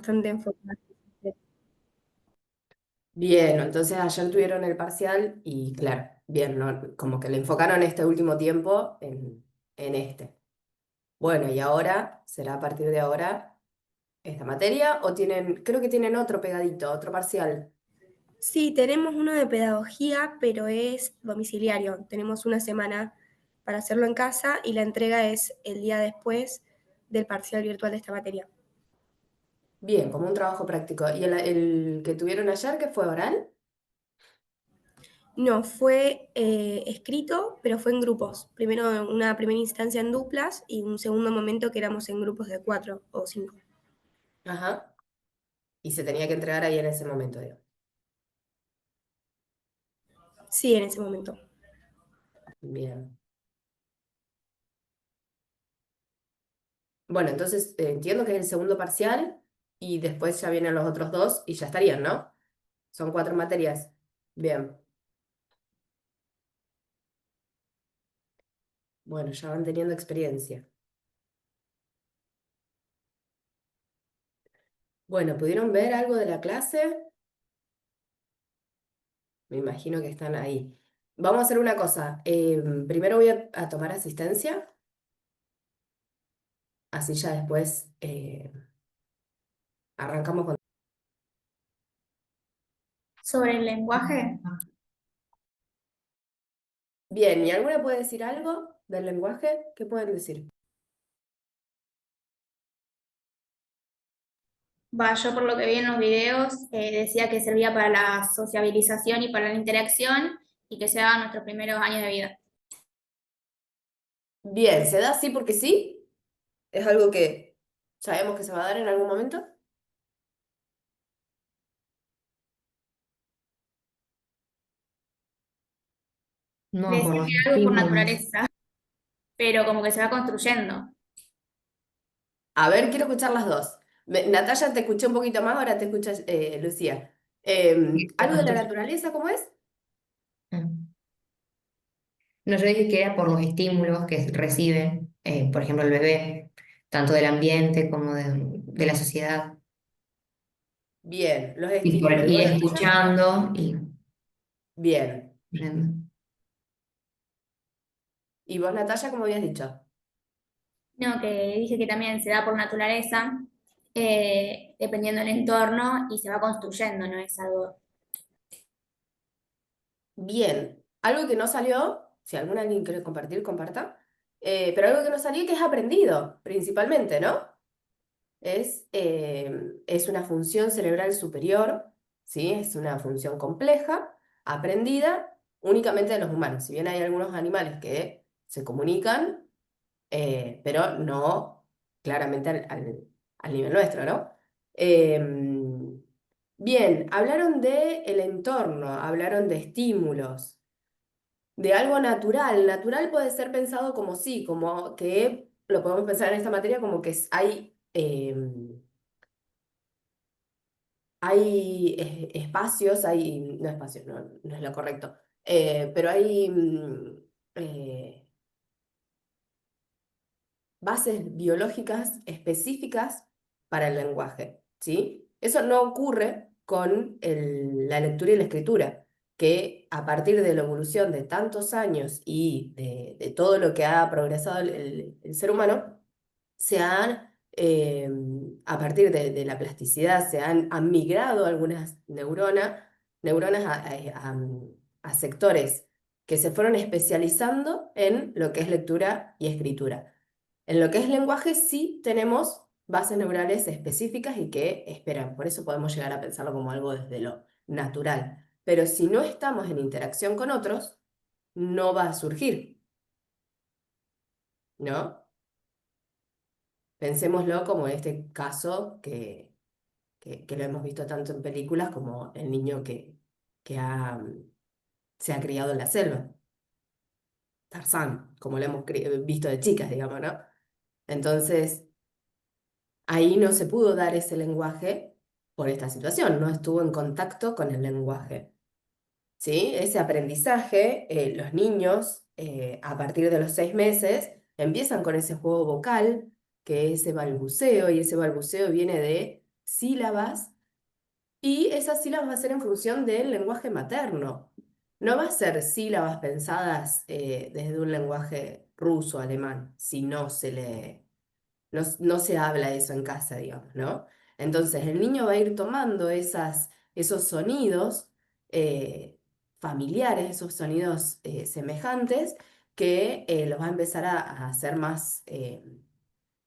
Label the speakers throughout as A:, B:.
A: bastante enfocada.
B: Bien, entonces ayer tuvieron el parcial y claro, bien, ¿no? Como que le enfocaron este último tiempo en este. Bueno, y ahora, ¿será a partir de ahora esta materia o tienen, creo que tienen otro pegadito, otro parcial?
A: Sí, tenemos uno de pedagogía, pero es domiciliario. Tenemos una semana para hacerlo en casa y la entrega es el día después del parcial virtual de esta materia.
B: Bien, como un trabajo práctico. ¿Y el que tuvieron ayer, que fue oral?
A: No, fue escrito, pero fue en grupos. Primero una primera instancia en duplas y un segundo momento que éramos en grupos de 4 o 5.
B: Ajá. Y se tenía que entregar ahí en ese momento, digo.
A: Sí, en ese momento.
B: Bien. Bueno, entonces entiendo que es el segundo parcial y después ya vienen los otros dos y ya estarían, ¿no? Son 4 materias. Bien. Bueno, ya van teniendo experiencia. Bueno, ¿pudieron ver algo de la clase? Me imagino que están ahí. Vamos a hacer una cosa. Primero voy a tomar asistencia, así ya después arrancamos con...
C: Sobre el lenguaje,
B: Bien, ¿y alguna puede decir algo del lenguaje? ¿Qué pueden decir?
C: yo por lo que vi en los videos, decía que servía para la sociabilización y para la interacción y que se daba en nuestros primeros años de vida.
B: Bien, ¿se da así porque sí? ¿Es algo que sabemos que se va a dar en algún momento?
D: No,
C: Decía
D: por los
C: que algo por
D: estímulos.
C: naturaleza, pero como que se va construyendo.
B: A ver, quiero escuchar las dos. Natalia, te escuché un poquito más, ahora te escuchas Lucía.
D: Y se
B: ¿Algo de la
D: construye.
B: naturaleza, cómo es?
D: Mm. No, yo dije que era por los estímulos que recibe, por ejemplo, el bebé, tanto del ambiente como de la sociedad,
B: Bien, los
D: y por
B: estímulos. ¿Y
D: ir
B: vos, Natalia?
D: escuchando y
B: Bien.
D: viendo.
B: ¿Y vos, Natalia, cómo habías dicho?
C: No, que dije que también se da por naturaleza, dependiendo del entorno y se va construyendo, no es algo.
B: Bien. Algo que no salió, si alguien quiere compartir, comparta. Pero algo que no salió y que es aprendido, principalmente, ¿no? Es una función cerebral superior, ¿sí? Es una función compleja, aprendida únicamente de los humanos. Si bien hay algunos animales que se comunican, pero no claramente al nivel nuestro, ¿no? Bien, hablaron de el entorno, hablaron de estímulos, de algo natural. Natural puede ser pensado como sí, como que lo podemos pensar en esta materia como que hay... hay espacios, hay, no espacios, no es lo correcto, pero hay bases biológicas específicas para el lenguaje, ¿sí? Eso no ocurre con la lectura y la escritura, que a partir de la evolución de tantos años y de todo lo que ha progresado el ser humano, se han, a partir de la plasticidad, han migrado algunas neuronas a sectores que se fueron especializando en lo que es lectura y escritura. En lo que es lenguaje sí tenemos bases neurales específicas y que esperan, por eso podemos llegar a pensarlo como algo desde lo natural. Pero si no estamos en interacción con otros, no va a surgir, ¿no? Pensémoslo como en este caso que lo hemos visto tanto en películas como el niño que se ha criado en la selva, Tarzán, como lo hemos visto de chicas, digamos, ¿no? Entonces, ahí no se pudo dar ese lenguaje por esta situación, no estuvo en contacto con el lenguaje, ¿sí? Ese aprendizaje, los niños, a partir de los 6 meses, empiezan con ese juego vocal, que es ese balbuceo, y ese balbuceo viene de sílabas y esas sílabas va a ser en función del lenguaje materno. No va a ser sílabas pensadas desde un lenguaje ruso, alemán, si no se lee, no se habla eso en casa, digamos, ¿no? Entonces el niño va a ir tomando esos sonidos familiares, esos sonidos semejantes, que los va a empezar a hacer más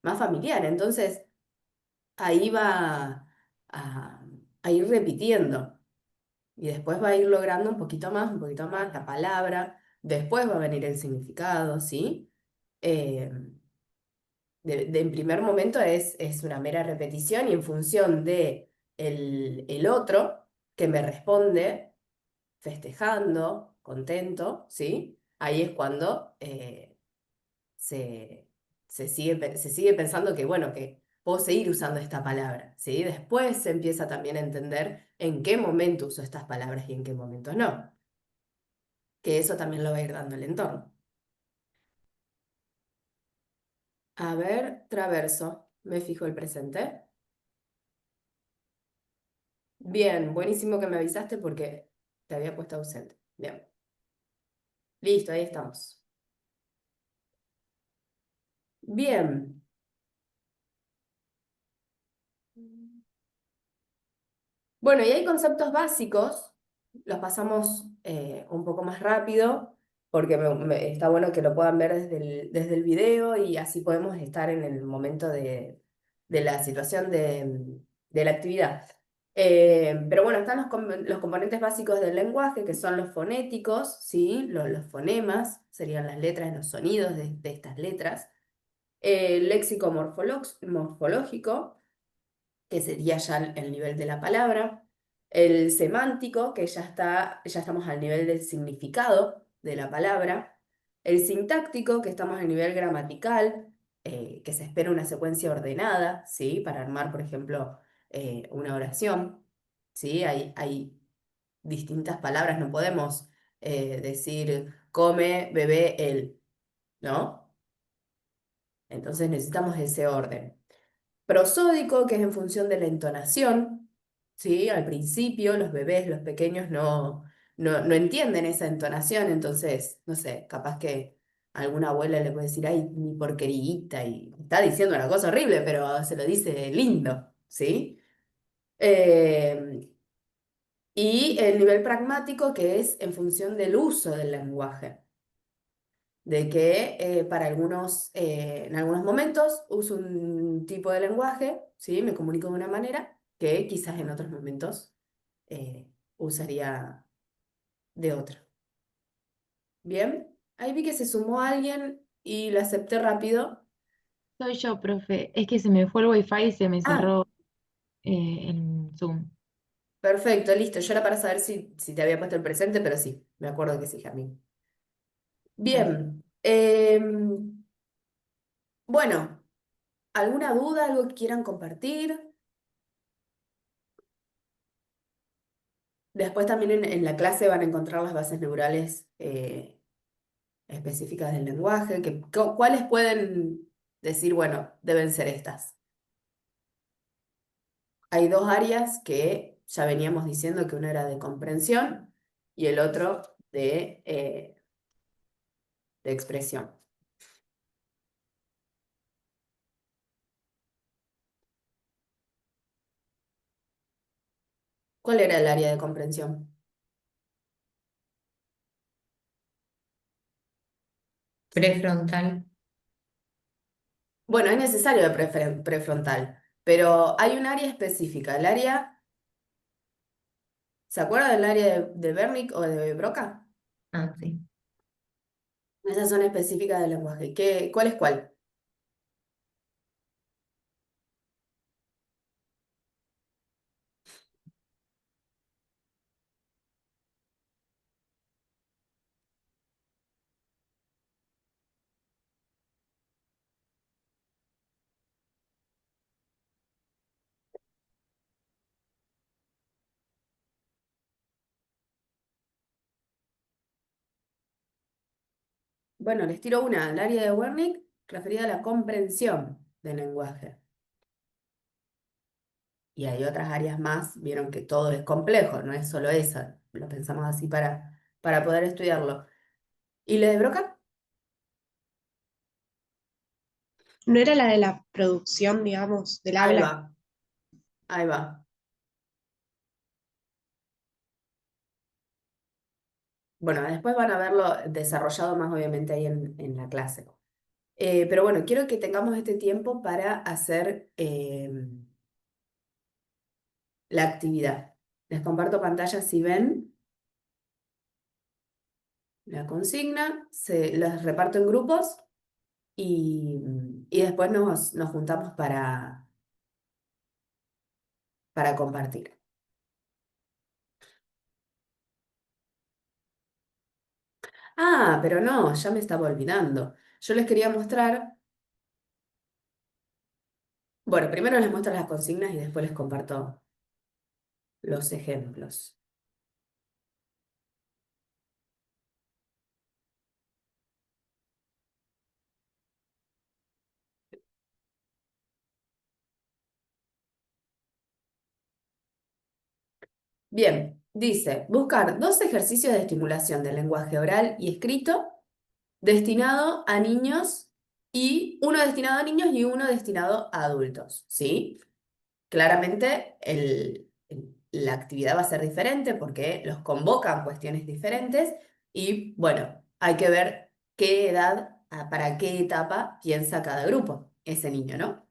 B: familiar. Entonces ahí va a, a ir repitiendo y después va a ir logrando un poquito más la palabra, después va a venir el significado, ¿sí? Eh, en primer momento es una mera repetición y en función de el otro que me responde festejando, contento, ¿sí? Ahí es cuando se, se sigue pensando que, bueno, que puedo seguir usando esta palabra, ¿sí? Después se empieza también a entender en qué momento uso estas palabras y en qué momentos no, que eso también lo va a ir dando el entorno. A ver, traverso, me fijo el presente. Bien, buenísimo que me avisaste porque te había puesto ausente. Bien, listo, ahí estamos. Bien. Bueno, y hay conceptos básicos, los pasamos un poco más rápido, porque está bueno que lo puedan ver desde el video y así podemos estar en el momento de la situación de la actividad. Pero bueno, están los componentes básicos del lenguaje, que son los fonéticos, ¿sí? Los fonemas, serían las letras, los sonidos de estas letras. El léxico morfológico, que sería ya el nivel de la palabra, el semántico, que ya estamos al nivel del significado de la palabra, el sintáctico, que estamos al nivel gramatical, que se espera una secuencia ordenada, ¿sí? Para armar, por ejemplo, una oración, ¿sí? Hay distintas palabras, no podemos decir come, bebé, él, ¿no? Entonces necesitamos ese orden. Prosódico, que es en función de la entonación, ¿sí? Al principio los bebés, los pequeños no entienden esa entonación, entonces, no sé, capaz que alguna abuela le puede decir, ay, mi porquerita, y está diciendo una cosa horrible, pero se lo dice lindo, ¿sí? Eh, y el nivel pragmático, que es en función del uso del lenguaje de que en algunos momentos uso un tipo de lenguaje, ¿sí? Me comunico de una manera que quizás en otros momentos usaría de otra. Bien, ahí vi que se sumó alguien y lo acepté rápido.
E: Soy yo, profe. Es que se me fue el wifi y se me
B: Ah,
E: cerró el Zoom.
B: perfecto, listo. Yo era para saber si te había puesto el presente, pero sí, me acuerdo que sí, Jamín.
E: Gracias.
B: Bien, bueno, ¿alguna duda, algo que quieran compartir? Después también en la clase van a encontrar las bases neurales específicas del lenguaje, ¿cuáles pueden decir, bueno, deben ser estas? Hay dos áreas que ya veníamos diciendo que una era de comprensión y el otro de expresión. ¿Cuál era el área de comprensión?
D: Prefrontal.
B: Bueno, es necesario de prefrontal, pero hay un área específica, ¿se acuerda del área de Wernicke o de Broca?
D: Ah, sí.
B: Esas son específicas del lenguaje. ¿Cuál es cuál? Bueno, les tiro una, el área de Wernicke referida a la comprensión del lenguaje. y hay otras áreas más, vieron que todo es complejo, no es solo esa, lo pensamos así para poder estudiarlo. ¿Y la de Broca?
A: ¿No era la de la producción, digamos, del
B: Ahí
A: habla?
B: va, ahí va. Bueno, después van a verlo desarrollado más obviamente ahí en la clase. Pero bueno, quiero que tengamos este tiempo para hacer la actividad. Les comparto pantalla si ven la consigna, se las reparto en grupos y después nos juntamos para compartir. Ah, pero no, ya me estaba olvidando. Yo les quería mostrar, bueno, primero les muestro las consignas y después les comparto los ejemplos. Bien, dice, buscar 2 ejercicios de estimulación del lenguaje oral y escrito destinado a niños y uno destinado a niños y uno destinado a adultos, ¿sí? Claramente la actividad va a ser diferente porque los convocan cuestiones diferentes y bueno, hay que ver qué edad, para qué etapa piensa cada grupo, ese niño, ¿no?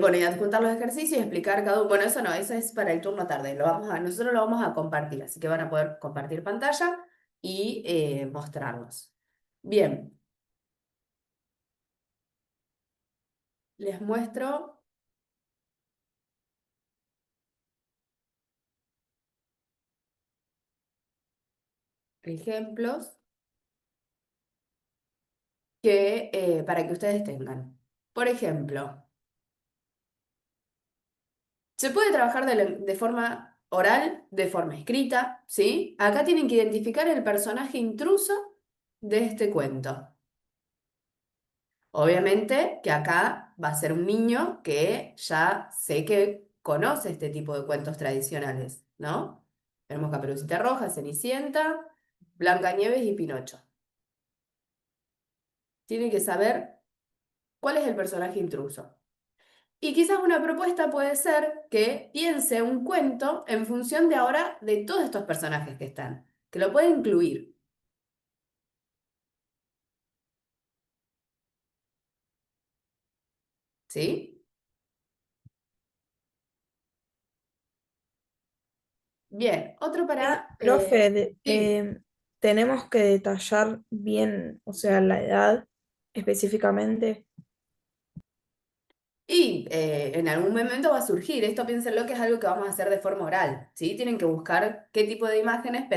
B: Bueno, y adjuntar los ejercicios y explicar cada uno. Bueno, eso no, eso es para el turno tarde. Nosotros lo vamos a compartir, así que van a poder compartir pantalla y mostrarlos. Bien, les muestro ejemplos para que ustedes tengan. Por ejemplo, se puede trabajar de forma oral, de forma escrita, ¿sí? Acá tienen que identificar el personaje intruso de este cuento. Obviamente que acá va a ser un niño que ya sé que conoce este tipo de cuentos tradicionales, ¿no? Tenemos Caperucita Roja, Cenicienta, Blancanieves y Pinocho. Tiene que saber cuál es el personaje intruso. Y quizás una propuesta puede ser que piense un cuento en función de ahora de todos estos personajes que están, que lo puede incluir, ¿sí? Bien, otro para...
F: Profe,
B: sí.
F: tenemos que detallar bien, o sea, la edad específicamente.
B: Y en algún momento va a surgir, esto piénsenlo que es algo que vamos a hacer de forma oral, ¿sí? Tienen que buscar qué tipo de imágenes,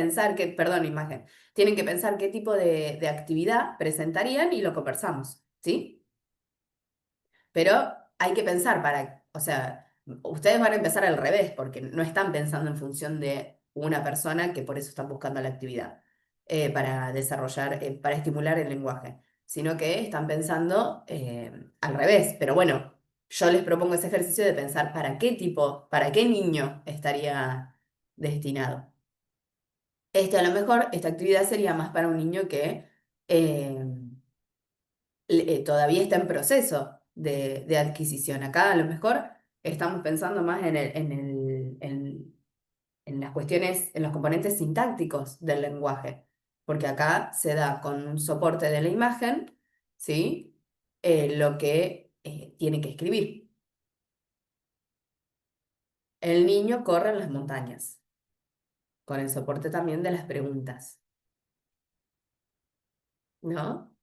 B: tienen que pensar qué tipo de actividad presentarían y lo conversamos, ¿sí? Pero hay que pensar o sea, ustedes van a empezar al revés, porque no están pensando en función de una persona que por eso están buscando la actividad, para desarrollar, para estimular el lenguaje, sino que están pensando al revés. Pero bueno, yo les propongo ese ejercicio de pensar para qué niño estaría destinado. A lo mejor, esta actividad sería más para un niño que eh, todavía está en proceso de adquisición. Acá a lo mejor estamos pensando más en las cuestiones, en los componentes sintácticos del lenguaje, porque acá se da con un soporte de la imagen, ¿sí? Lo que tiene que escribir. El niño corre en las montañas, con el soporte también de las preguntas, ¿no?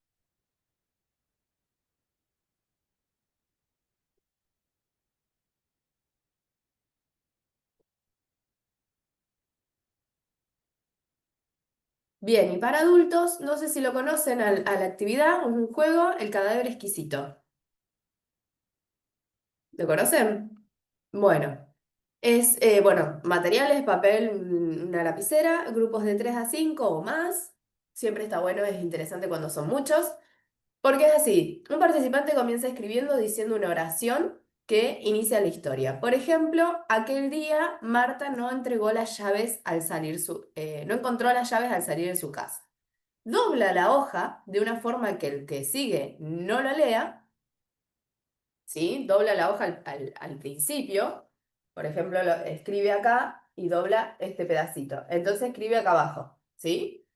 B: Bien, y para adultos, no sé si lo conocen a la actividad, un juego, el cadáver exquisito. ¿Lo conocen? Bueno, bueno, materiales, papel, una lapicera, grupos de 3 a 5 o más. Siempre está bueno, es interesante cuando son muchos. Porque es así, un participante comienza escribiendo diciendo una oración que inicia la historia. Por ejemplo, aquel día Marta no entregó las llaves al salir no encontró las llaves al salir de su casa. Dobla la hoja de una forma que el que sigue no lo lea, ¿sí? Dobla la hoja al principio, por ejemplo, escribe acá y dobla este pedacito. Entonces escribe acá abajo, ¿sí?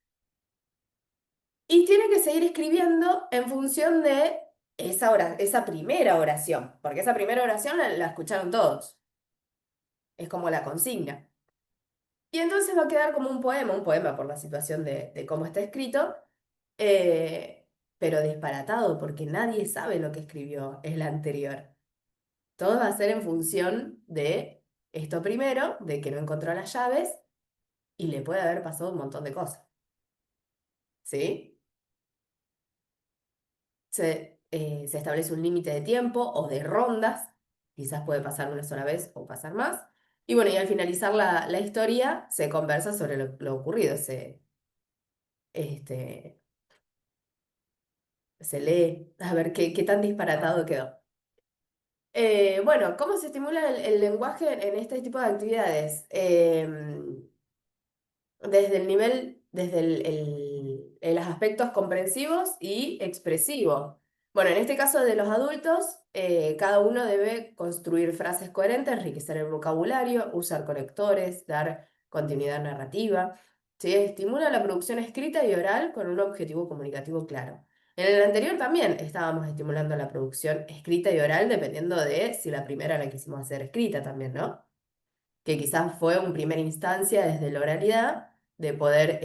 B: Y tiene que seguir escribiendo en función de esa primera oración, porque esa primera oración la escucharon todos. Es como la consigna. Y entonces va a quedar como un poema por la situación de cómo está escrito, pero disparatado, porque nadie sabe lo que escribió el anterior. Todo va a ser en función de esto primero, de que no encontró las llaves, y le puede haber pasado un montón de cosas. ¿Sí? Se establece un límite de tiempo o de rondas, quizás puede pasar una sola vez o pasar más. Y bueno, y al finalizar la historia se conversa sobre lo ocurrido, este, se lee, a ver qué tan disparatado quedó. Bueno, ¿cómo se estimula el lenguaje en este tipo de actividades? Desde los aspectos comprensivos y expresivos. Bueno, en este caso de los adultos, cada uno debe construir frases coherentes, enriquecer el vocabulario, usar conectores, dar continuidad narrativa. ¿Sí? Estimula la producción escrita y oral con un objetivo comunicativo claro. En el anterior también estábamos estimulando la producción escrita y oral, dependiendo de si la primera la quisimos hacer escrita también, ¿no? Que quizás fue una primera instancia desde la oralidad de poder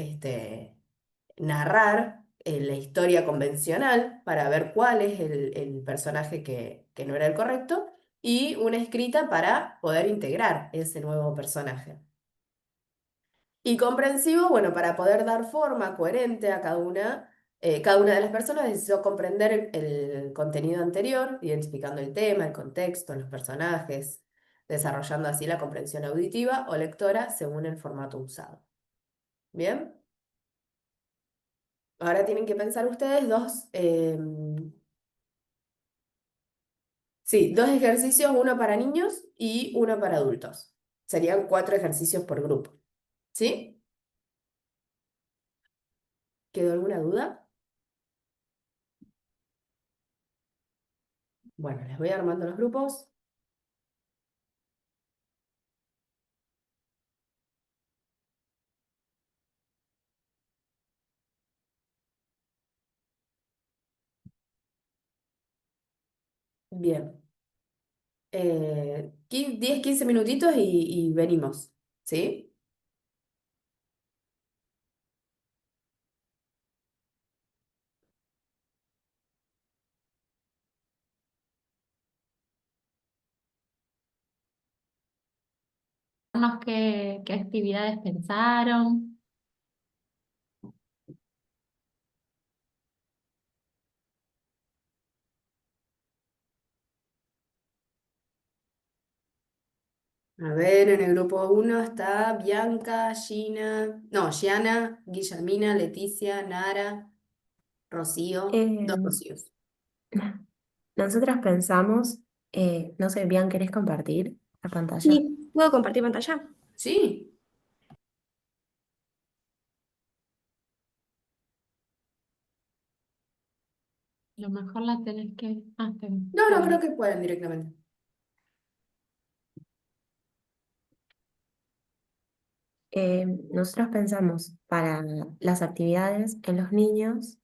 B: narrar la historia convencional para ver cuál es el personaje que no era el correcto, y una escrita para poder integrar ese nuevo personaje. Y comprensivo, bueno, para poder dar forma coherente a cada una de las personas necesitó comprender el contenido anterior, identificando el tema, el contexto, los personajes, desarrollando así la comprensión auditiva o lectora según el formato usado. ¿Bien? Ahora tienen que pensar ustedes dos ejercicios, uno para niños y uno para adultos. Serían 4 ejercicios por grupo. ¿Sí? ¿Quedó alguna duda? Bueno, les voy armando los grupos. Bien. 10, 15 minutitos y venimos. ¿Sí?
E: ¿Qué actividades pensaron?
B: A ver, en el grupo 1 está Bianca, Gianna, Guillermina, Leticia, Nara, Rocío, 2
G: Eh,
B: Rocíos.
G: nosotras pensamos, no sé, Bian, ¿querés compartir la pantalla?
A: Sí, ¿puedo compartir pantalla?
B: ¿Sí?
E: Lo mejor la tenés que... Ah, está bien.
B: No, no, creo
E: Bueno.
B: que pueden directamente.
G: Nosotros pensamos para las actividades en los niños,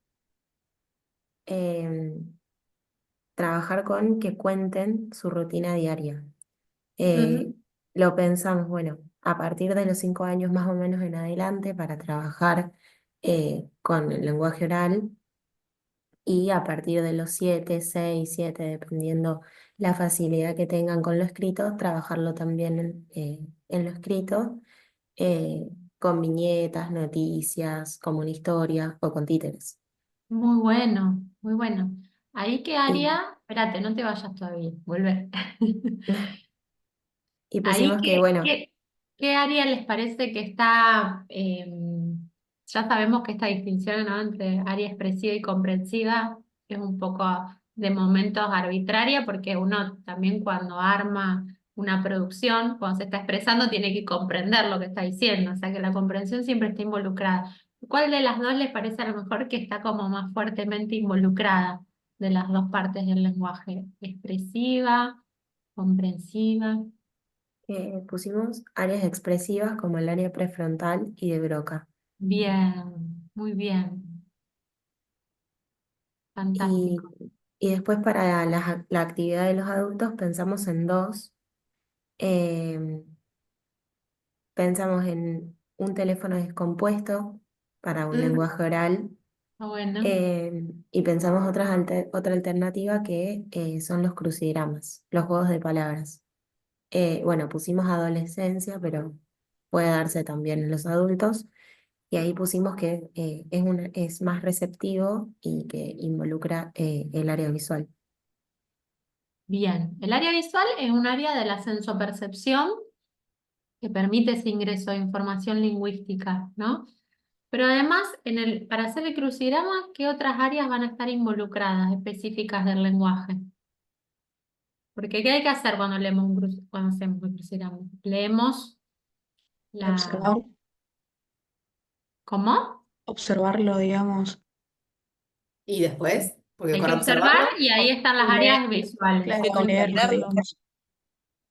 G: em, trabajar con que cuenten su rutina diaria. Eh,
B: Ujú.
G: lo pensamos, bueno, a partir de los 5 años más o menos en adelante para trabajar con el lenguaje oral, y a partir de los 7, 6, 7, dependiendo la facilidad que tengan con lo escrito, trabajarlo también en lo escrito, eh, con viñetas, noticias, como una historia o con títeres.
E: Muy bueno, muy bueno. Ahí qué
G: Y,
E: área, espérate, no te vayas todavía, volver.
G: y
E: Ahí
G: pusimos que, bueno,
E: qué área les parece que está, ya sabemos que esta distinción, ¿no?, entre área expresiva y comprensiva es un poco
H: de momentos arbitraria, porque uno también cuando arma una producción, cuando se está expresando, tiene que comprender lo que está diciendo, o sea que la comprensión siempre está involucrada. ¿Cuál de las dos les parece a lo mejor que está como más fuertemente involucrada de las dos partes del lenguaje? ¿Expresiva, comprensiva?
G: Pusimos áreas expresivas como el área prefrontal y de Broca.
H: Bien, muy bien,
G: Y,
H: fantástico.
G: y después para la actividad de los adultos pensamos en dos. Em, Pensamos en un teléfono descompuesto para un
B: Mm,
G: lenguaje oral.
H: Está bueno.
G: Y pensamos otra alternativa que son los crucigramas, los juegos de palabras. Bueno, pusimos adolescencia, pero puede darse también en los adultos. Y ahí pusimos que es más receptivo y que involucra el área visual.
H: Bien, el área visual es un área de la sensopercepción que permite ese ingreso de información lingüística, ¿no? Pero además, para hacer el crucigrama, ¿qué otras áreas van a estar involucradas, específicas del lenguaje? Porque ¿qué hay que hacer cuando cuando hacemos el crucigrama? Leemos la...
F: Observar,
H: ¿Cómo?
F: observarlo, digamos.
B: Y después, porque
H: Hay
B: con
H: que observar
B: observarlo,
H: y ahí están las
F: Leer,
H: áreas visuales.
F: claro,
H: Muy bien.
F: leerlo.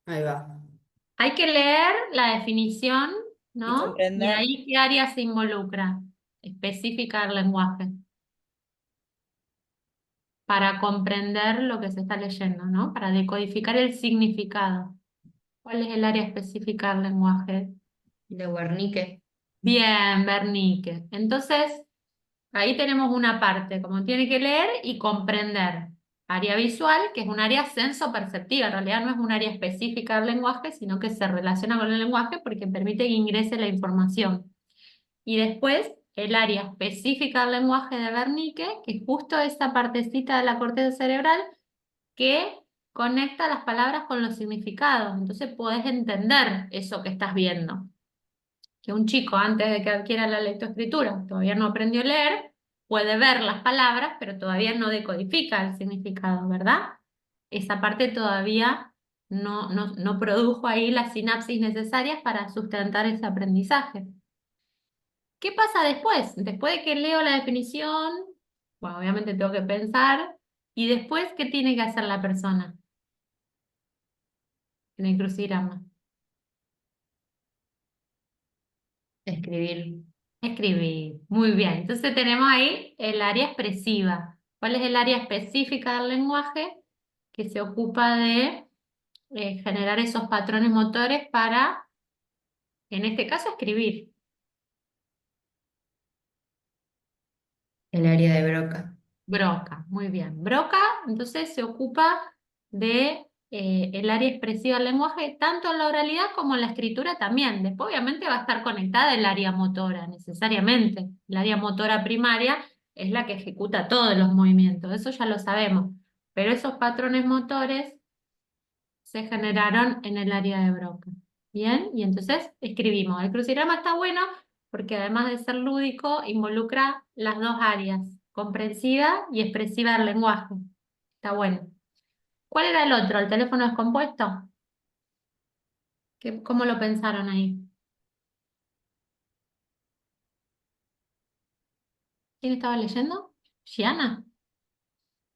B: ahí va.
H: Hay que leer la definición,
F: Y
H: ¿no? Y
F: comprender.
H: ahí qué área se involucra específica del lenguaje para comprender lo que se está leyendo, ¿no? Para decodificar el significado. ¿Cuál es el área específica del lenguaje?
D: De Wernicke.
H: Bien, Bernique. Entonces, ahí tenemos una parte, como tiene que leer y comprender. Área visual, que es un área sensoperceptiva, en realidad no es un área específica del lenguaje, sino que se relaciona con el lenguaje porque permite que ingrese la información. Y después, el área específica del lenguaje de Wernicke, que es justo esa partecita de la corteza cerebral que conecta las palabras con los significados. Entonces podés entender eso que estás viendo. Que un chico antes de que adquiera la lectoescritura todavía no aprendió a leer, puede ver las palabras, pero todavía no decodifica el significado, ¿verdad? Esa parte todavía no produjo ahí las sinapsis necesarias para sustentar ese aprendizaje. ¿Qué pasa después? Después de que leo la definición, bueno, obviamente tengo que pensar, y después, ¿qué tiene que hacer la persona en el crucigrama?
D: Escribir.
H: Escribir. Muy bien. Entonces tenemos ahí el área expresiva. ¿Cuál es el área específica del lenguaje que se ocupa de generar esos patrones motores para, en este caso, escribir?
D: El área de Broca.
H: Broca, muy bien. Broca, entonces, se ocupa de el área expresiva del lenguaje, tanto en la oralidad como en la escritura también. Después, obviamente, va a estar conectada el área motora, necesariamente. El área motora primaria es la que ejecuta todos los movimientos, eso ya lo sabemos. Pero esos patrones motores se generaron en el área de Broca. Bien, y entonces escribimos. El crucigrama está bueno porque además de ser lúdico, involucra las dos áreas, comprensiva y expresiva del lenguaje. Está bueno. ¿Cuál era el otro? ¿El teléfono descompuesto? ¿Cómo lo pensaron ahí? ¿Quién estaba leyendo? ¿Giana?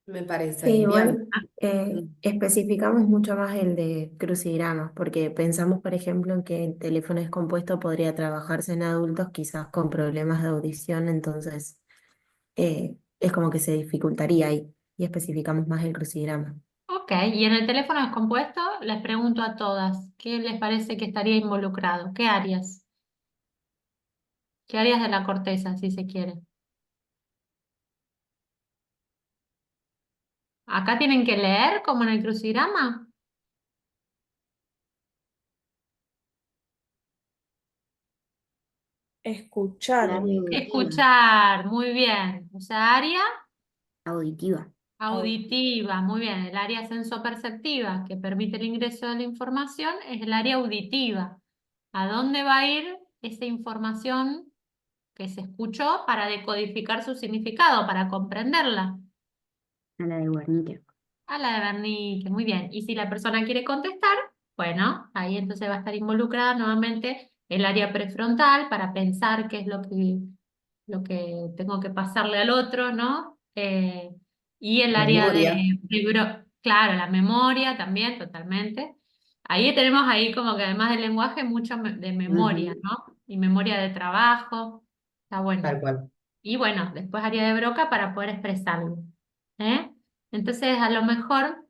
B: Me parece
G: Sí,
B: ahí.
G: igual
B: Bien. Mm.
G: especificamos mucho más el de crucigramas, porque pensamos, por ejemplo, en que el teléfono descompuesto podría trabajarse en adultos quizás con problemas de audición, entonces es como que se dificultaría ahí y especificamos más el crucigrama.
H: Ok, y en el teléfono descompuesto les pregunto a todas, ¿qué les parece que estaría involucrado? ¿Qué áreas? ¿Qué áreas de la corteza, si se quiere? Acá tienen que leer como en el crucigrama.
F: Escuchar.
H: Escuchar, muy bien. O sea, área
G: Auditiva.
H: auditiva, muy bien. El área sensoperceptiva que permite el ingreso de la información es el área auditiva. ¿A dónde va a ir esa información que se escuchó para decodificar su significado, para comprenderla?
G: A la de Guernica.
H: A la de Bernique, muy bien. Y si la persona quiere contestar, bueno, ahí entonces va a estar involucrada nuevamente el área prefrontal para pensar qué es lo que tengo que pasarle al otro, ¿no? Y el área
B: Memoria.
H: claro, la memoria también, totalmente. Ahí tenemos ahí como que además del lenguaje, mucho de memoria,
B: Ujú,
H: ¿no? Y memoria de trabajo, está bueno.
B: tal cual.
H: Y bueno, después área de Broca para poder expresarlo. ¿Eh? Entonces, a lo mejor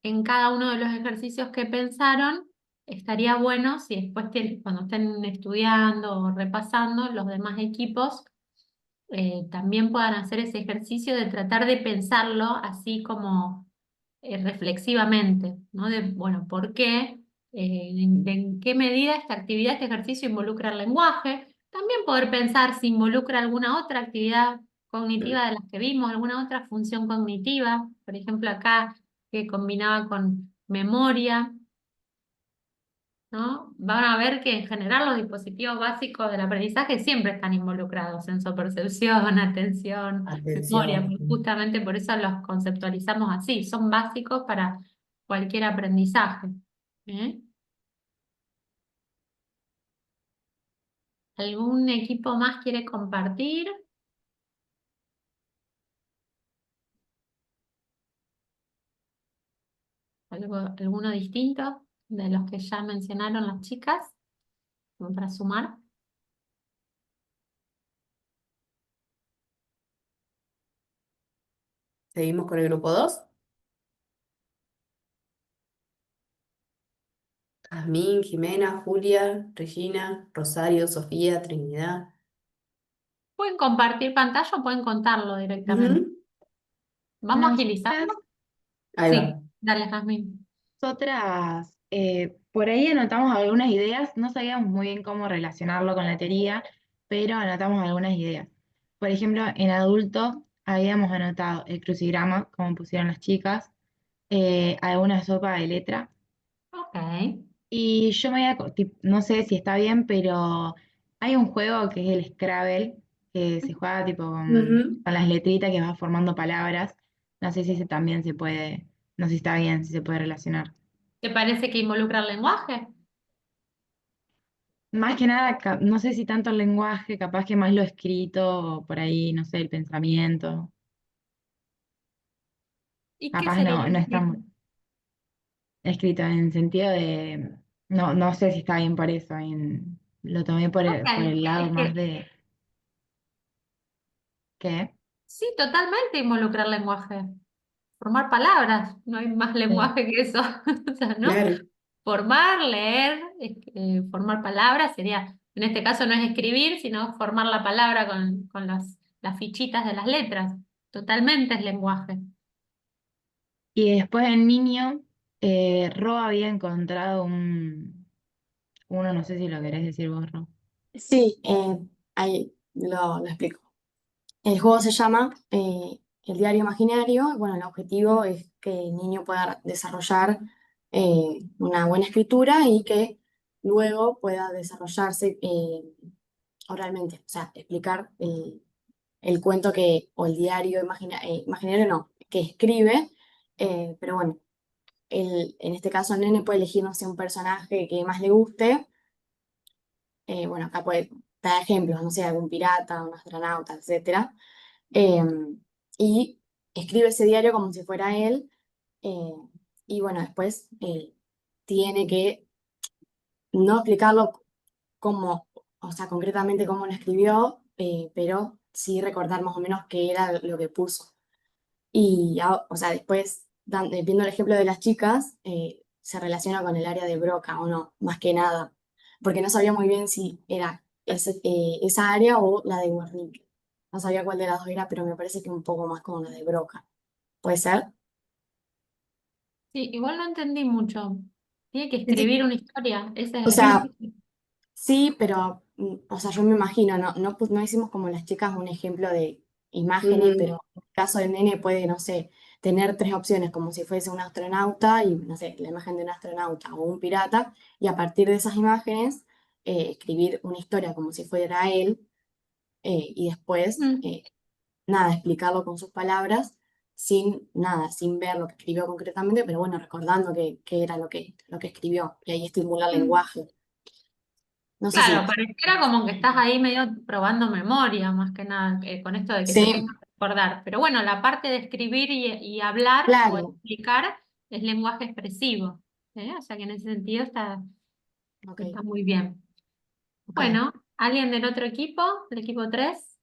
H: en cada uno de los ejercicios que pensaron, estaría bueno si después cuando estén estudiando o repasando, los demás equipos también puedan hacer ese ejercicio de tratar de pensarlo así como reflexivamente, ¿no? De, bueno, ¿por qué? ¿En qué medida esta actividad, este ejercicio involucra el lenguaje? También poder pensar si involucra alguna otra actividad cognitiva de las que vimos, alguna otra función cognitiva, por ejemplo, acá que combinaba con memoria, ¿no? Van a ver que en general los dispositivos básicos del aprendizaje siempre están involucrados, sensopercepción, atención, memoria,
B: Atención.
H: justamente por eso los conceptualizamos así, son básicos para cualquier aprendizaje. ¿Eh? ¿Algún equipo más quiere compartir? ¿Alguno distinto de los que ya mencionaron las chicas? Como para sumar.
B: Seguimos con el grupo 2. Jazmín, Jimena, Julia, Regina, Rosario, Sofía, Trinidad.
H: Pueden compartir pantalla o pueden contarlo directamente.
B: Ujú,
H: Vamos a agilizarlo.
B: ahí
H: Sí,
B: va.
H: dale, Jazmín.
E: Nosotras por ahí anotamos algunas ideas, no sabíamos muy bien cómo relacionarlo con la teoría, pero anotamos algunas ideas. Por ejemplo, en adulto habíamos anotado el crucigrama, como pusieron las chicas, alguna sopa de letra,
H: Ok.
E: y yo me había, no sé si está bien, pero hay un juego que es el Scrabble, que se juega tipo
B: Ujú.
E: con las letritas que vas formando palabras. No sé si ese también se puede, no sé si está bien, si se puede relacionar.
H: ¿Te parece que involucra el lenguaje?
E: Más que nada, no sé si tanto el lenguaje, capaz que más lo escrito, o por ahí, no sé, el pensamiento.
H: ¿Y qué
E: Capaz
H: sería
E: no está
H: escrito?
E: muy escrito en sentido de, no sé si está bien por eso, lo tomé
H: Ok,
E: por el lado
H: es
E: más
H: que
E: de, ¿qué?
H: sí, totalmente involucra el lenguaje. Formar palabras, no hay más
E: Sí.
H: lenguaje que eso. O sea, ¿no?
B: Claro.
H: Formar, leer, formar palabras sería, en este caso no es escribir, sino formar la palabra con las fichitas de las letras. Totalmente es lenguaje.
E: Y después en niño, Ro había encontrado uno, no sé si lo querés decir vos, Ro.
I: Sí, ahí lo explico. El juego se llama El Diario Imaginario. Bueno, el objetivo es que el niño pueda desarrollar una buena escritura y que luego pueda desarrollarse oralmente, o sea, explicar el cuento o el diario imaginario, no, que escribe, pero bueno, en este caso el nene puede elegir, no sé, un personaje que más le guste. Bueno, acá puede dar ejemplos, no sé, algún pirata, un astronauta, etcétera. eh, y escribe ese diario como si fuera él, eh, y bueno, después tiene que no explicarlo como, o sea, concretamente cómo lo escribió, pero sí recordar más o menos qué era lo que puso. Y, o sea, después, viendo el ejemplo de las chicas, se relaciona con el área de Broca o no, más que nada, porque no sabía muy bien si era esa área o la de Wernicke. No sabía cuál de las dos era, pero me parece que un poco más como la de Broca. ¿Puede ser?
H: Sí, igual no entendí mucho. Tiene que
I: Sí.
H: escribir una historia. Ese
I: O
H: es el
I: sea, sí, pero, o sea, yo me imagino, no hicimos como las chicas un ejemplo de imágenes,
B: Ujú.
I: pero en el caso del nene puede, no sé, tener tres opciones, como si fuese un astronauta y, no sé, la imagen de un astronauta o un pirata, y a partir de esas imágenes escribir una historia como si fuera él, y después,
H: Mm.
I: nada, explicarlo con sus palabras, sin nada, sin ver lo que escribió concretamente, pero bueno, recordando qué era lo que escribió, y ahí estimular el lenguaje. No sé
H: Claro,
I: si.
H: pareciera como que estás ahí medio probando memoria, más que nada, con esto de que se
I: Sí,
H: tenga que recordar. Pero bueno, la parte de escribir y hablar o
I: claro.
H: explicar es lenguaje expresivo. O sea que en ese sentido
I: Ok,
H: está muy bien.
I: ok.
H: Bueno, ¿alguien del otro equipo, del equipo 3?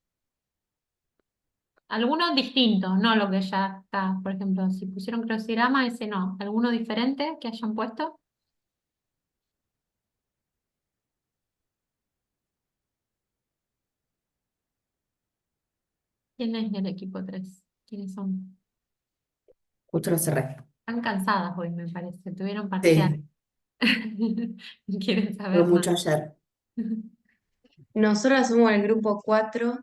H: Alguno distinto, no lo que ya está. Por ejemplo, si pusieron crucigrama, ese no. ¿Alguno diferente que hayan puesto? ¿Quién es del equipo 3? ¿Quiénes son?
B: Justo lo cerré.
H: Están cansadas hoy, me parece. Tuvieron parcial.
B: Sí,
H: Quieren
B: fue
H: saber más.
B: mucho ayer.
I: Nosotros somos el grupo 4.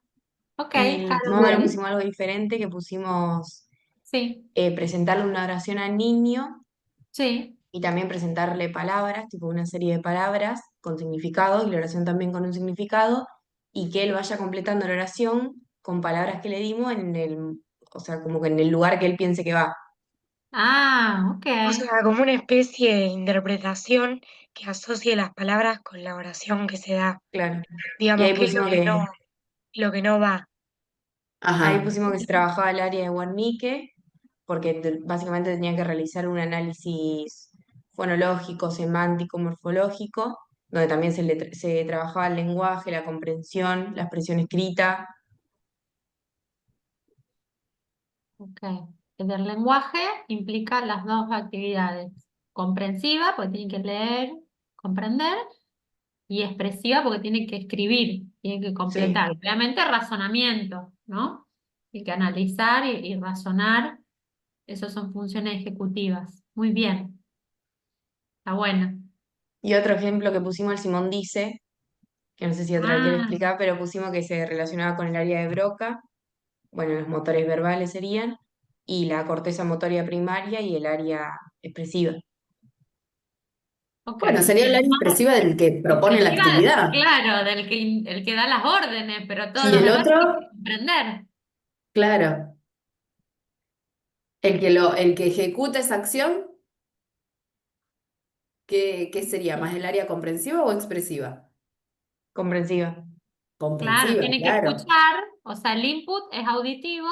H: Ok,
I: Más o menos
B: Bien.
I: pusimos algo diferente, que pusimos
H: sí,
I: presentarle una oración al niño
H: sí.
I: y también presentarle palabras, tipo una serie de palabras con significado, y la oración también con un significado, y que él vaya completando la oración con palabras que le dimos o sea, como que en el lugar que él piense que va.
H: Ah, ok.
J: O sea, como una especie de interpretación que asocie las palabras con la oración que se da.
I: Claro. Y
J: Digamos,
I: ahí
J: que es
I: pusimos que,
J: lo que no va.
I: ahí
B: Ajá.
I: pusimos que se trabajaba el área de Guarnique, porque básicamente tenía que realizar un análisis fonológico, semántico, morfológico, donde también se trabajaba el lenguaje, la comprensión, la expresión escrita.
H: Ok. El del lenguaje implica las dos actividades. Comprensiva, porque tiene que leer, comprender, y expresiva, porque tiene que escribir, tiene que
I: Sí.
H: completar. Obviamente razonamiento, ¿no? Hay que analizar y razonar. Esas son funciones ejecutivas. Muy bien. Está bueno.
I: Y otro ejemplo que pusimos el Simón dice, que no sé si otra vez quiere
H: Ah,
I: explicar, pero pusimos que se relacionaba con el área de Broca, bueno, los motores verbales serían, y la corteza motoria primaria y el área expresiva.
H: ok.
B: Bueno, sería el área expresiva del que propone la
H: Expresiva,
B: actividad.
H: claro, el que da las órdenes, pero todos
B: Y
H: los
B: el
H: demás tienen que
B: otro,
H: comprender.
B: claro, el que ejecuta esa acción, ¿qué sería? ¿Más el área comprensiva o expresiva?
I: Comprensiva.
H: Claro,
B: Comprensiva,
H: tiene que
B: claro.
H: escuchar, o sea, el input es auditivo,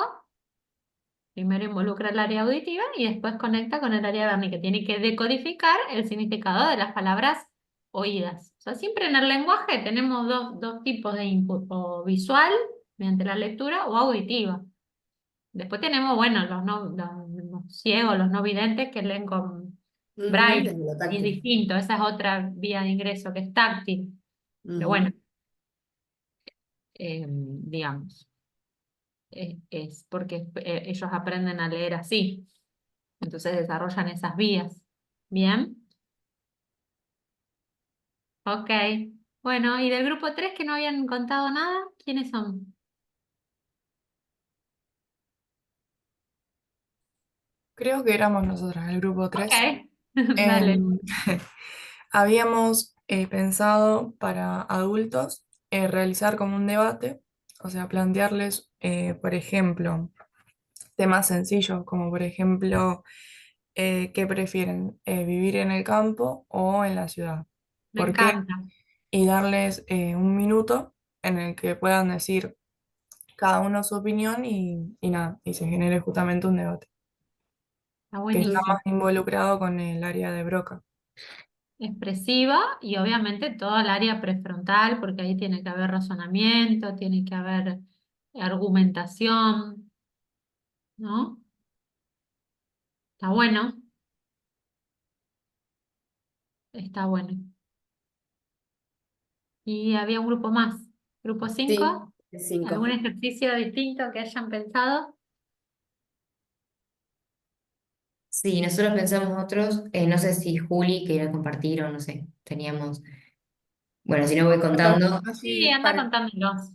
H: primero involucra el área auditiva y después conecta con el área verbal, que tiene que decodificar el significado de las palabras oídas. O sea, siempre en el lenguaje tenemos dos tipos de input, o visual, mediante la lectura, o auditiva. Después tenemos, bueno, los ciegos, los no videntes que leen con
B: Ujú,
H: braille,
B: desde lo
H: y es
B: táctil.
H: distinto, esa es otra vía de ingreso que es táctil. Pero bueno,
B: Ujú.
H: digamos, es porque ellos aprenden a leer así, entonces desarrollan esas vías. ¿Bien? Ok. Bueno, ¿y del grupo 3 que no habían contado nada? ¿Quiénes son?
K: Creo que éramos nosotras, el grupo 3.
H: Ok, dale.
K: Habíamos pensado para adultos realizar como un debate, o sea, plantearles, por ejemplo, temas sencillos, como por ejemplo, ¿qué prefieren? ¿Vivir en el campo o en la ciudad?
H: Me
K: ¿Por qué?
H: encanta.
K: Y darles un minuto en el que puedan decir cada uno su opinión y nada, y se genere justamente un debate,
H: Está
K: que está
H: buenísimo.
K: más involucrado con el área de Broca.
H: Expresiva y obviamente toda el área prefrontal, porque ahí tiene que haber razonamiento, tiene que haber argumentación, ¿no? Está bueno, está bueno. Y había un grupo más. Grupo
B: Sí,
H: 5,
B: el
H: ¿algún
B: 5.
H: ejercicio distinto que hayan pensado?
D: Sí, nosotros pensamos otros, no sé si Juli quería compartir o no sé, teníamos, bueno, si no voy contando.
H: Sí,
F: Así
H: anda
F: para.
H: contándolos.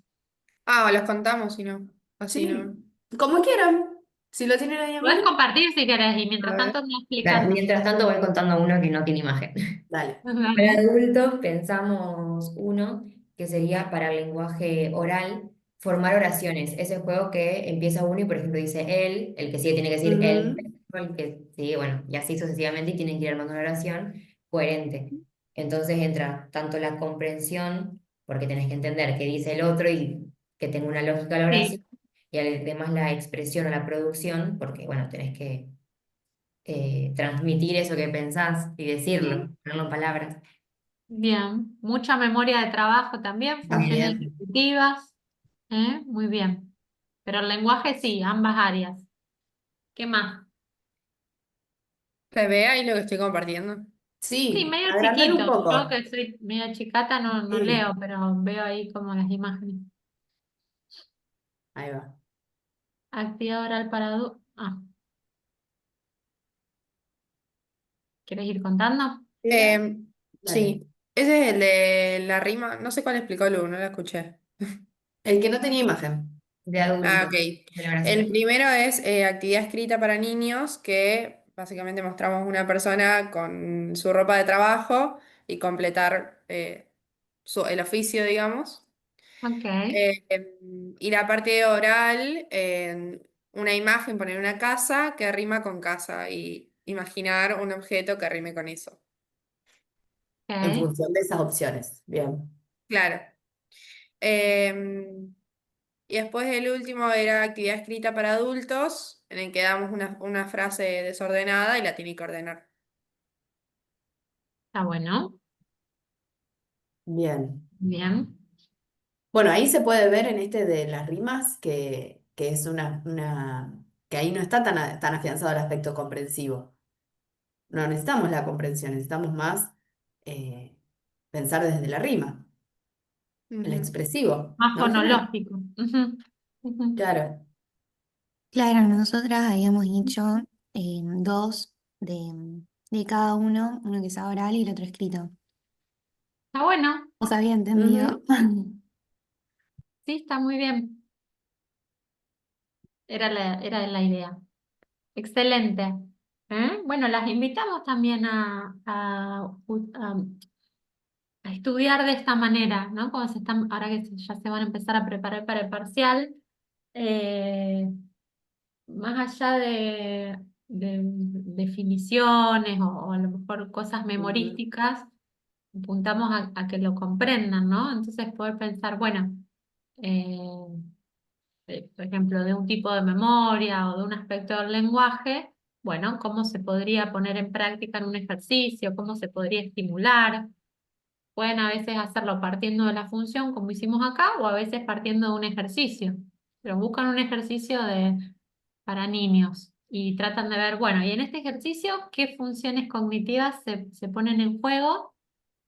F: Ah, los contamos, si no. Así
B: Sí,
F: no.
B: como quieran. Si lo tienen ahí a
H: Puedes
B: mano,
H: compartir si querés y
F: A
H: mientras
F: ver.
H: tanto anda explicando.
D: Mientras tanto voy contando uno que no tiene imagen.
B: dale.
D: Para
H: Dale.
D: adultos pensamos uno que sería para el lenguaje oral, formar oraciones. Ese juego que empieza uno y, por ejemplo, dice él, el que sigue tiene que decir él,
B: Ujú.
D: el que sigue, bueno, y así sucesivamente y tienen que ir armando una oración coherente. Entonces entra tanto la comprensión, porque tenés que entender qué dice el otro y que tenga una lógica la
H: Sí,
D: oración, y además la expresión o la producción, porque, bueno, tenés que transmitir eso que pensás y decirlo, ponerlo en palabras.
H: bien. Mucha memoria de trabajo también, funciones
D: También.
H: ejecutivas. Muy bien. Pero el lenguaje sí, ambas áreas. ¿Qué más?
L: ¿Se ve ahí lo que estoy compartiendo?
H: Sí,
B: Sí,
H: medio
B: agrandar un
H: chiquito. Yo
B: poco.
H: que soy media chicata no
B: Sí,
H: leo, pero veo ahí como las imágenes.
B: ahí va.
H: Actividad oral para adultos. Ah, ¿quieres ir contando?
B: Dale.
L: Sí, ese es el de la rima, no sé cuál explicó Lu, no la escuché.
B: El que no tenía imagen.
D: De
L: Ah,
D: adulto,
L: ok.
D: de la
L: El
D: oración.
L: primero es actividad escrita para niños, que básicamente mostramos una persona con su ropa de trabajo y completar el oficio, digamos.
H: Ok,
L: Y la parte oral, una imagen, poner una casa que rima con casa y imaginar un objeto que rime con eso.
B: En
H: ok.
B: función de esas opciones. Bien.
L: Claro. Em, y después el último era actividad escrita para adultos, en el que damos una frase desordenada y la tiene que ordenar.
H: Está bueno.
B: Bien.
H: Bien.
B: Bueno, ahí se puede ver en este de las rimas que es que ahí no está tan afianzado el aspecto comprensivo. No necesitamos la comprensión, necesitamos más eh, pensar desde la rima, el
L: Ujú.
B: expresivo,
H: Más
B: ¿no, Jimé?
H: fonológico. Ujú, ujú.
B: Claro.
M: Claro, nosotras habíamos hecho dos de cada uno que sea oral y el otro escrito.
H: Está bueno.
M: ¿Os había entendido?
B: Ujú.
H: Sí, está muy bien. Era la idea. Excelente. Bueno, las invitamos también a estudiar de esta manera, ¿no? Cuando ahora que ya se van a empezar a preparar para el parcial, eh, más allá de definiciones o a lo mejor cosas
B: Ujú.
H: memorísticas, apuntamos a que lo comprendan, ¿no? Entonces poder pensar, bueno, eh, por ejemplo, de un tipo de memoria o de un aspecto del lenguaje, bueno, cómo se podría poner en práctica en un ejercicio, cómo se podría estimular. Pueden a veces hacerlo partiendo de la función, como hicimos acá, o a veces partiendo de un ejercicio. Pero buscan un ejercicio para niños y tratan de ver, bueno, y en este ejercicio, ¿qué funciones cognitivas se ponen en juego?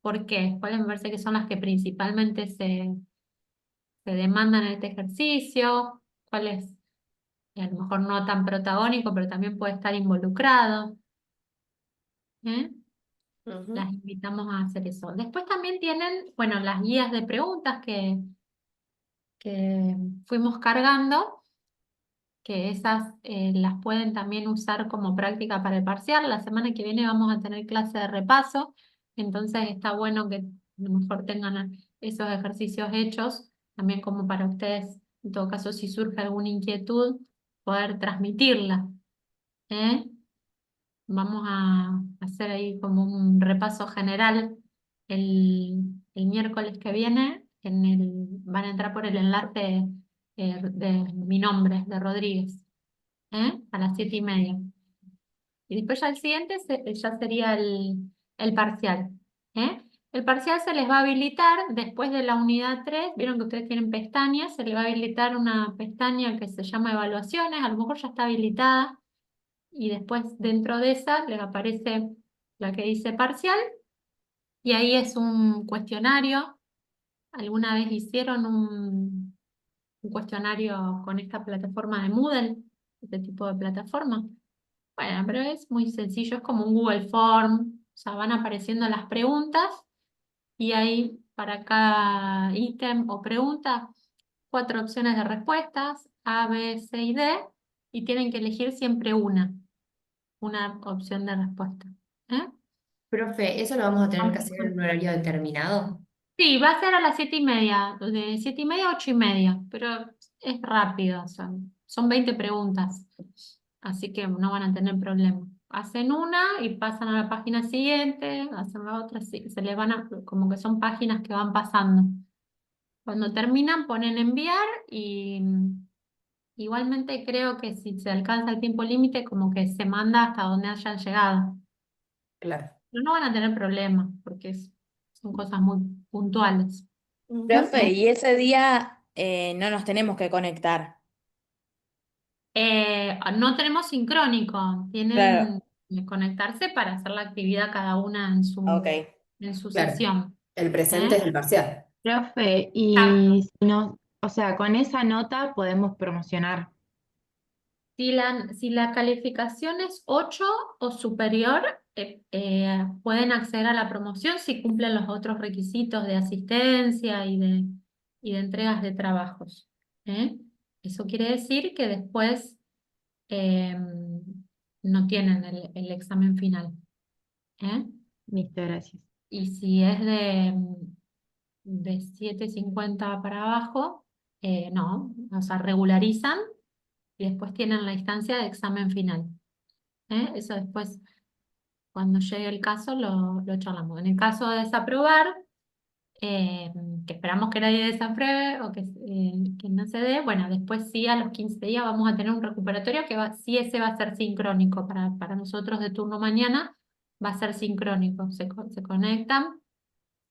H: ¿Por qué? ¿Cuáles me parece que son las que principalmente se demandan en este ejercicio? ¿Cuáles? A lo mejor no tan protagónico, pero también puede estar involucrado. ¿eh? Las
B: Ujú.
H: invitamos a hacer eso. Después también tienen, bueno, las guías de preguntas que fuimos cargando, que esas las pueden también usar como práctica para el parcial. La semana que viene vamos a tener clase de repaso, entonces está bueno que a lo mejor tengan esos ejercicios hechos, también como para ustedes, en todo caso, si surge alguna inquietud, poder transmitirla. ¿eh? Vamos a hacer ahí como un repaso general el miércoles que viene. Van a entrar por el enlace de mi nombre, de Rodríguez, a las 7:30. Y después ya el siguiente ya sería el parcial. ¿eh? El parcial se les va a habilitar después de la unidad 3. Vieron que ustedes tienen pestañas, se les va a habilitar una pestaña que se llama evaluaciones, a lo mejor ya está habilitada y después dentro de esa les aparece la que dice parcial y ahí es un cuestionario. ¿Alguna vez hicieron un cuestionario con esta plataforma de Moodle? Este tipo de plataforma. Bueno, pero es muy sencillo, es como un Google Form, o sea, van apareciendo las preguntas y ahí para cada ítem o pregunta, 4 opciones de respuestas, A, B, C y D, y tienen que elegir siempre una opción de respuesta. ¿eh?
D: Profe, ¿eso lo vamos a tener que
H: Vamos
D: hacer en
H: con-
D: un horario determinado?
H: Sí, va a ser a las 7:30, de 7:30 a 8:30, pero es rápido, son 20 preguntas, así que no van a tener problema. Hacen una y pasan a la página siguiente, hacen la otra, sí, se les como que son páginas que van pasando. Cuando terminan ponen enviar y igualmente creo que si se alcanza el tiempo límite, como que se manda hasta donde hayan llegado.
B: Claro.
H: Pero no van a tener problema, porque son cosas muy puntuales.
N: Profe, y ese día no nos tenemos que conectar.
H: No tenemos sincrónico,
N: Claro,
H: tienen que conectarse para hacer la actividad cada una en
N: ok.
H: su
B: Claro.
H: sesión.
B: El presente
H: ¿Eh?
B: es el parcial.
E: Profe,
H: Exacto.
E: y si no, o sea, con esa nota podemos promocionar.
H: Si la calificación es 8 o superior, pueden acceder a la promoción si cumplen los otros requisitos de asistencia y de entregas de trabajos. ¿Eh? Eso quiere decir que después no tienen el examen final. ¿Eh?
E: Listo, gracias.
H: Y si es de 7:50 para abajo, no, o sea, regularizan y después tienen la instancia de examen final. Eso después, cuando llegue el caso, lo charlamos. En el caso de desaprobar, que esperamos que nadie desapruebe o que no se dé, bueno, después sí, a los 15 días vamos a tener un recuperatorio sí, ese va a ser sincrónico para nosotros de turno mañana, va a ser sincrónico. Se conectan,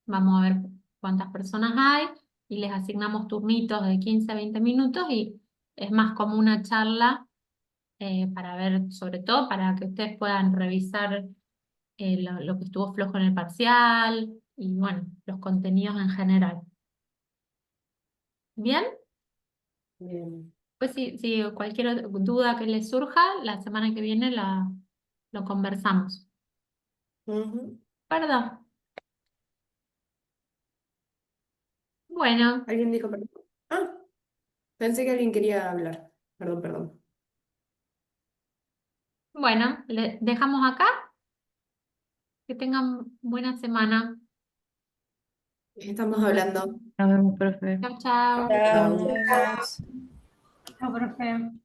H: vamos a ver cuántas personas hay y les asignamos turnitos de 15 a 20 minutos y es más como una charla para ver, sobre todo para que ustedes puedan revisar lo que estuvo flojo en el parcial y bueno, los contenidos en general. ¿Bien?
B: Bien.
H: Pues si cualquier duda que les surja, la semana que viene lo conversamos.
B: Ujú.
H: ¿Verdad? Bueno,
B: ¿Alguien dijo perdón? Ah, pensé que alguien quería hablar. Perdón, perdón.
H: bueno, le dejamos acá. Que tengan buena semana.
B: Estamos hablando.
E: Nos vemos, profe.
H: Chao, chao.
N: Chao.
B: Chao.
H: Chao, profe.